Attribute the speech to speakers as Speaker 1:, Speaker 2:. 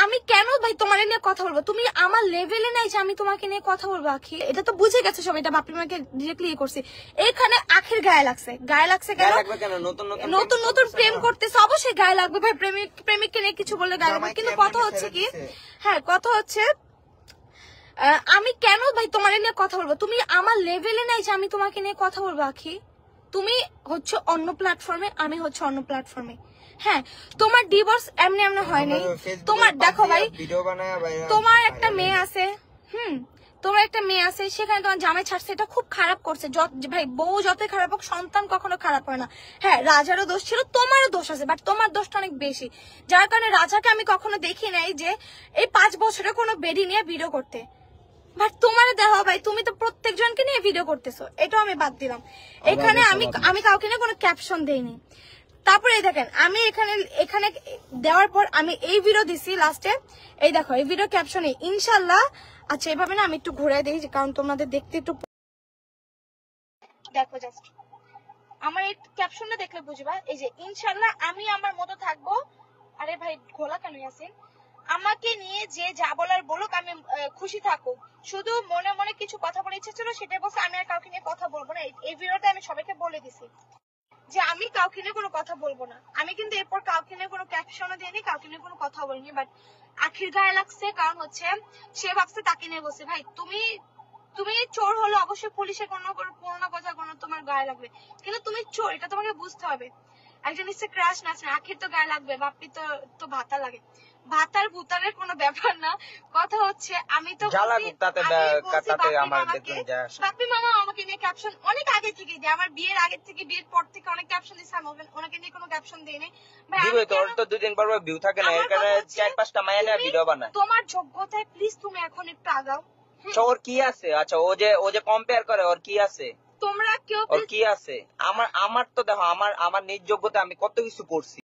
Speaker 1: আমি কেন ভাই তোমার নিয়ে কথা বলবো? তুমি আমার লেভেলে নাই যে আমি তোমাকে নিয়ে কথা বলবো আখি। এটা তো বুঝে গেছে সবাই, এটা বাপি মাকে ডিরেক্টলি করছি। এখানে আখির গায়ে লাগছে কেন? নতুন নতুন প্রেম করতেছে, অবশ্যই গায়ে লাগবে ভাই। প্রেমিককে নিয়ে কিছু বললে গায়ে লাগবে। কিন্তু কথা হচ্ছে কি, হ্যাঁ কথা হচ্ছে আমি কেন ভাই তোমার নিয়ে কথা বলবো? তুমি আমার লেভেলে নাই যে আমি তোমাকে নিয়ে কথা বলবো আখি। তুমি হচ্ছে অন্য প্ল্যাটফর্মে, আমি হচ্ছে অন্য প্ল্যাটফর্মে। হ্যাঁ, তোমার ডিভোর্স এমনি এমনি হয় নাই। তোমার দেখো ভাই, তোমার একটা মেয়ে আছে, তোমার একটা মেয়ে আছে, সেখানে তোমার জামাই ছাড়ছে, এটা খুব খারাপ করছে। ভাই বউ যতই খারাপ হোক, সন্তান কখনো খারাপ হয় না। হ্যাঁ, রাজারও দোষ ছিল, তোমারও দোষ আছে, বাট তোমার দোষটা অনেক বেশি। যার কারণে রাজাকে আমি কখনো দেখি নাই যে এই 5 বছরে কোনো বেডি নিয়ে ভিডিও করতে। বাট তোমার দেখো ভাই, তুমি তো প্রত্যেক জনকে নিয়ে ভিডিও করতেছো, এটাও আমি বাদ দিলাম। এখানে আমি কাউকে নিয়ে কোনো ক্যাপশন দেইনি। তারপরে এই দেখেন, আমি এখানে দেওয়ার পর আমি এই ভিডিও দিছি লাস্টে। এই দেখো, এই ভিডিও ক্যাপশনে ইনশাল্লাহ। আচ্ছা, এভাবে না আমি একটু ঘুরে দিই, কারণ তোমাদের দেখতে একটু দেখো। জাস্ট আমার এই ক্যাপশনটা দেখলে বুঝবা। এই যে ইনশাল্লাহ আমি আমার মতো থাকবো। আরে ভাই ঘোলা কেন আছেন? আমাকে নিয়ে যে যা বলার বলুক, আমি খুশি থাকুক। শুধু মনে মনে কিছু কথা বলে ইচ্ছে ছিল, সেটাই বলছে। আমি আর কাউকে নিয়ে কথা বলবো না। এই ভিডিওতে আমি সবাইকে বলে দিছি যে আমি কাউকে নিয়ে কোনো কথা বলবো না। আমি কিন্তু এরপর কাউকে নিয়ে কোনো ক্যাপশনও দিইনি, কাউকে নিয়ে কোনো কথা বলিনি। বাট আখির গায়ে লাগছে, কারণ হচ্ছে সে ভাবছে তাকে নিয়ে বসে। ভাই তুমি চোর হলে অবশ্যই পুলিশের কোনো কথা কোনো তোমার গায়ে লাগবে, কিন্তু তুমি চোর, এটা তোমাকে বুঝতে হবে। একজন নিশ্চয় ক্রাশ না, আখির তো গায়ে লাগবে। বাপ্পি তো ভাতা লাগে। ভাতার ভুতারের কোনো ব্যাপার না। কথা হচ্ছে আমি তো বাপ্পি মামা আমাকে নিয়ে ক্যাপশন অনেক আগে থেকে দেয়, আমার বিয়ের আগে থেকে, বিয়ের পর থেকে অনেক ক্যাপশন দিচ্ছে। আমি ওনাকে নিয়ে কোনো ক্যাপশন দিইনি। তোমার যোগ্যতায় প্লিজ তুমি এখন একটু আগাও।
Speaker 2: ওর কি আছে? আচ্ছা, ও যে কম্পেয়ার করে, ওর কি আছে?
Speaker 1: তোমরা কেউ
Speaker 2: ওর কি আছে? আমার তো দেখো, আমার নিজ যোগ্যতা আমি কত কিছু করছি।